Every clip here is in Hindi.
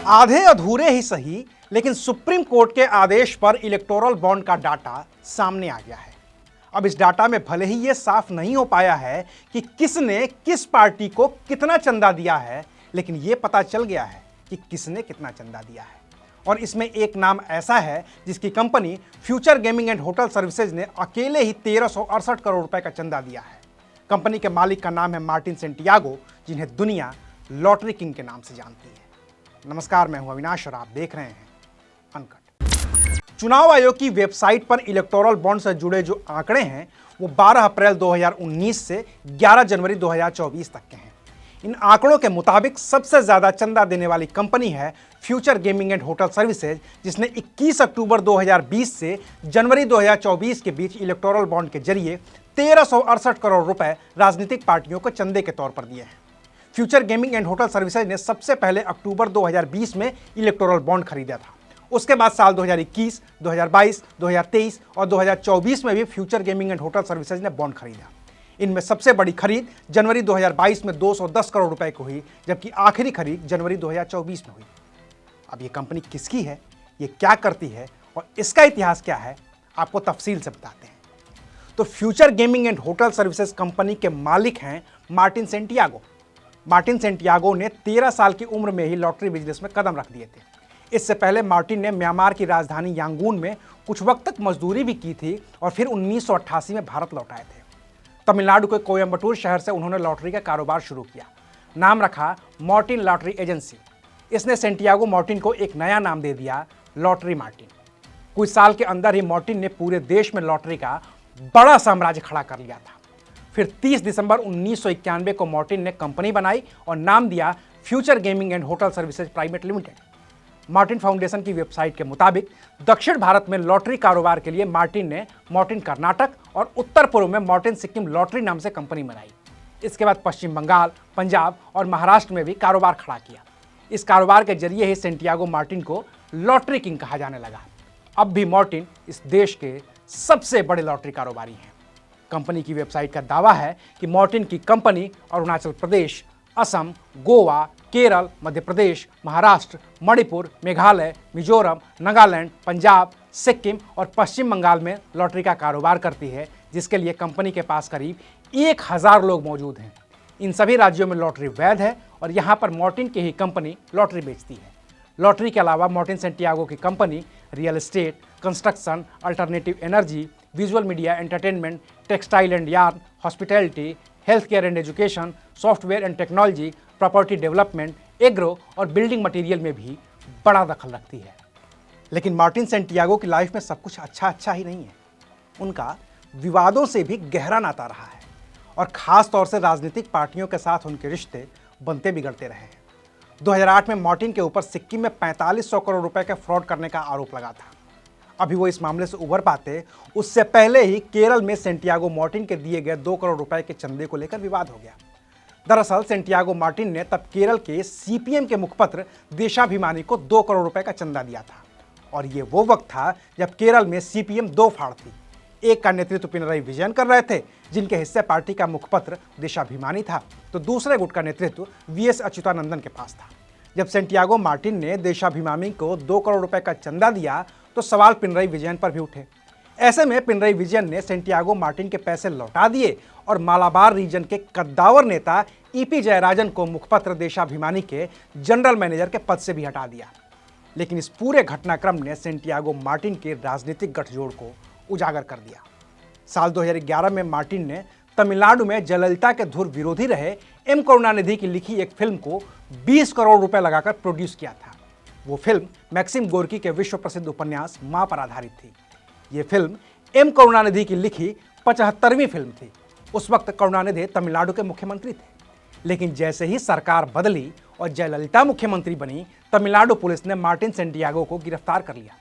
आधे अधूरे ही सही, लेकिन सुप्रीम कोर्ट के आदेश पर इलेक्टोरल बॉन्ड का डाटा सामने आ गया है। अब इस डाटा में भले ही यह साफ नहीं हो पाया है कि किसने किस पार्टी को कितना चंदा दिया है, लेकिन यह पता चल गया है कि किसने कितना चंदा दिया है। और इसमें एक नाम ऐसा है जिसकी company future gaming and hotel services ने अकेले ही 1368 करोड़ रुपए का चंदा दिया है। कंपनी के मालिक का नाम है मार्टिन सेंटियागो, जिन्हें दुनिया लॉटरी किंग के नाम से जानती है। नमस्कार, मैं हूं अविनाश और आप देख रहे हैं अनकट। चुनाव आयोग की वेबसाइट पर इलेक्टोरल बॉन्ड से जुड़े जो आंकड़े हैं वो 12 अप्रैल 2019 से 11 जनवरी 2024 तक के हैं। इन आंकड़ों के मुताबिक सबसे ज्यादा चंदा देने वाली कंपनी है future gaming and hotel services, जिसने 21 अक्टूबर 2020 से जनवरी 2024 के बीच इलेक्टोरल बॉन्ड के जरिए 1368 करोड़ रुपए राजनीतिक पार्टियों को चंदे के तौर पर दिए हैं। Future gaming and hotel services ने सबसे पहले अक्टूबर 2020 में इलेक्टोरल बॉन्ड खरीदा था। उसके बाद साल 2021, 2022, 2023 और 2024 में भी future gaming and hotel services ने बॉन्ड खरीदा। इनमें सबसे बड़ी खरीद जनवरी 2022 में 210 करोड़ रुपए की हुई, जबकि आखिरी खरीद जनवरी 2024 में हुई। अब ये कंपनी किसकी है, ये क्या करती है और इसका इतिहास क्या है, आपको तफसील से बताते हैं। तो future gaming and hotel services company के मालिक हैं मार्टिन सेंटियागो। मार्टिन सेंटियागो ने 13 साल की उम्र में ही लॉटरी बिजनेस में कदम रख दिए थे। इससे पहले मार्टिन ने म्यांमार की राजधानी यांगून में कुछ वक्त तक मजदूरी भी की थी और फिर 1988 में भारत लौट आए थे। तमिलनाडु के कोयम्बटूर शहर से उन्होंने लॉटरी का कारोबार शुरू किया। नाम रखा मार्टिन लॉटरी एजेंसी। इसने सेंटियागो मार्टिन को एक नया नाम दे दिया, लॉटरी मार्टिन। कुछ साल के अंदर ही मार्टिन ने पूरे देश में लॉटरी का बड़ा साम्राज्य खड़ा कर लिया था। फिर 30 दिसंबर 1991 को मार्टिन ने कंपनी बनाई और नाम दिया future gaming and hotel services private limited. Martin foundation की वेबसाइट के मुताबिक दक्षिण भारत में लॉटरी कारोबार के लिए मार्टिन ने मार्टिन कर्नाटक और उत्तर पूर्व में मार्टिन सिक्किम लॉटरी नाम से कंपनी बनाई। इसके बाद पश्चिम बंगाल, पंजाब और महाराष्ट्र में भी कारोबार खड़ा किया। इस कारोबार के जरिए ही सेंटियागो मार्टिन को लॉटरी किंग कहा जाने लगा। अब भी मार्टिन इस देश के सबसे बड़े लॉटरी कारोबारी हैं। कंपनी की वेबसाइट का दावा है कि मार्टिन की कंपनी अरुणाचल प्रदेश, असम, गोवा, केरल, मध्य प्रदेश, महाराष्ट्र, मणिपुर, मेघालय, मिजोरम, नागालैंड, पंजाब, सिक्किम और पश्चिम बंगाल में लॉटरी का कारोबार करती है, जिसके लिए कंपनी के पास करीब 1000 लोग मौजूद हैं। इन सभी राज्यों में लॉटरी वैध है और यहाँ पर मार्टिन की ही कंपनी लॉटरी बेचती है। लॉटरी के अलावा मार्टिन सेंटियागो की company real estate, construction, alternative energy, visual media, entertainment, textile and yarn, hospitality, health care and education, software and technology, property development, agro और बिल्डिंग मटेरियल में भी बड़ा दखल रखती है। लेकिन मार्टिन सेंटियागो की लाइफ में सब कुछ अच्छा ही नहीं है। उनका विवादों से भी गहरा नाता रहा है और खास तौर से राजनीतिक पार्टियों के साथ उनके रिश्ते बनते बिगड़ते रहे हैं। 2008 में मार्टिन के ऊपर सिक्किम में 4500 करोड़ रुपए के फ्रॉड करने का आरोप लगा था। अभी वो इस मामले से उभर पाते उससे पहले ही केरल में सेंटियागो मार्टिन के दिए गए 2 करोड़ रुपए के चंदे को लेकर विवाद हो गया। दरअसल सेंटियागो मार्टिन ने तब केरल के सीपीएम के मुखपत्र देशाभिमानी को 2 करोड़ रुपए का चंदा दिया था और ये वो वक्त था जब केरल में सीपीएम 2 फाड़ थी। एक का नेतृत्व पिनराई विजयन कर रहे थे, जिनके हिस्से पार्टी का मुखपत्र देशाभिमानी था, तो दूसरे गुट का नेतृत्व वीएस अच्युतानंदन के पास था। जब सेंटियागो मार्टिन ने देशाभिमानी को 2 करोड़ रुपए का चंदा दिया तो सवाल पिनराई विजयन पर भी उठे। ऐसे में पिनराई विजयन ने सेंटियागो मार्टिन के पैसे लौटा दिए और मालाबार रीजन के कद्दावर नेता ईपी जयराजन को मुखपत्र देशाभिमानी के जनरल मैनेजर के पद से भी हटा दिया। लेकिन इस पूरे घटनाक्रम ने सेंटियागो मार्टिन के राजनीतिक गठजोड़ को उजागर कर दिया। साल 2011 में मार्टिन ने तमिलनाडु में जयललिता के धुर विरोधी रहे एम करुणानिधि की लिखी एक फिल्म को 20 करोड़ रुपए लगाकर प्रोड्यूस किया था। वो फिल्म मैक्सिम गोर्की के विश्व प्रसिद्ध उपन्यास मां पर आधारित थी। ये फिल्म एम करुणानिधि की लिखी 75वीं फिल्म थी। उस वक्त करुणानिधि तमिलनाडु के मुख्यमंत्री थे। लेकिन जैसे ही सरकार बदली और जयललिता मुख्यमंत्री बनी, तमिलनाडु पुलिस ने मार्टिन सेंटियागो को गिरफ्तार कर लिया।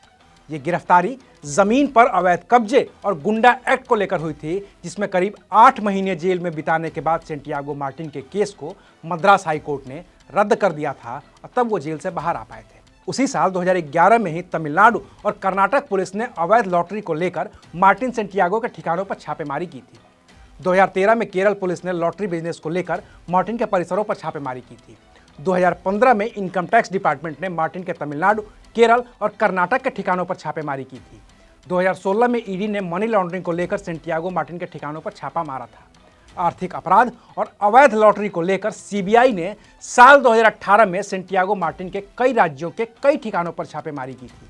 ये गिरफ्तारी जमीन पर अवैध कब्जे और गुंडा एक्ट को लेकर हुई थी, जिसमें करीब 8 महीने जेल में बिताने के बाद सेंटियागो मार्टिन के केस को मद्रास हाई कोर्ट ने रद्द कर दिया था और तब वो जेल से बाहर आ पाए थे। उसी साल 2011 में ही तमिलनाडु और कर्नाटक पुलिस ने अवैध लॉटरी को लेकर मार्टिन सेंटियागो के ठिकानों पर छापेमारी की थी। 2013 में केरल पुलिस ने लॉटरी बिजनेस को लेकर मार्टिन के परिसरों पर छापेमारी की थी। 2015 में इनकम टैक्स डिपार्टमेंट ने मार्टिन के तमिलनाडु, केरल और कर्नाटक के ठिकानों पर छापेमारी की थी। 2016 में ईडी ने मनी लॉन्ड्रिंग को लेकर सेंटियागो मार्टिन के ठिकानों पर छापा मारा था। आर्थिक अपराध और अवैध लॉटरी को लेकर सीबीआई ने साल 2018 में सेंटियागो मार्टिन के कई राज्यों के कई ठिकानों पर छापेमारी की थी।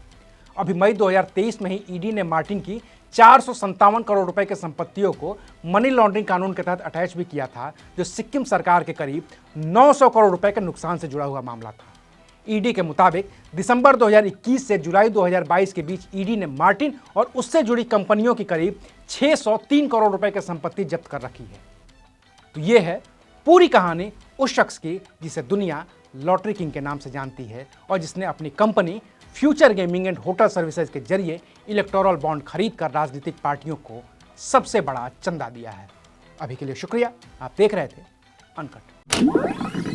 अभी मई 2023 में ही ईडी ने मार्टिन की 457 करोड़ रुपए की संपत्तियों को मनी लॉन्ड्रिंग कानून के तहत अटैच भी किया था, जो सिक्किम सरकार के करीब 900 करोड़ रुपए के नुकसान से जुड़ा हुआ मामला था। ईडी के मुताबिक दिसंबर 2021 से जुलाई 2022 के बीच ईडी ने मार्टिन और उससे जुड़ी कंपनियों की करीब 603 करोड़ रुपए की संपत्ति जब्त कर रखी है। तो ये है पूरी कहानी उस शख्स की जिसे दुनिया लॉटरी किंग के नाम से जानती है और जिसने अपनी company future gaming and hotel services के जरिए इलेक्टोरल बॉन्ड खरीद कर राजनीतिक पार्टियों को सबसे बड़ा चंदा दिया है। अभी के लिए शुक्रिया। आप देख रहे थे अनकट।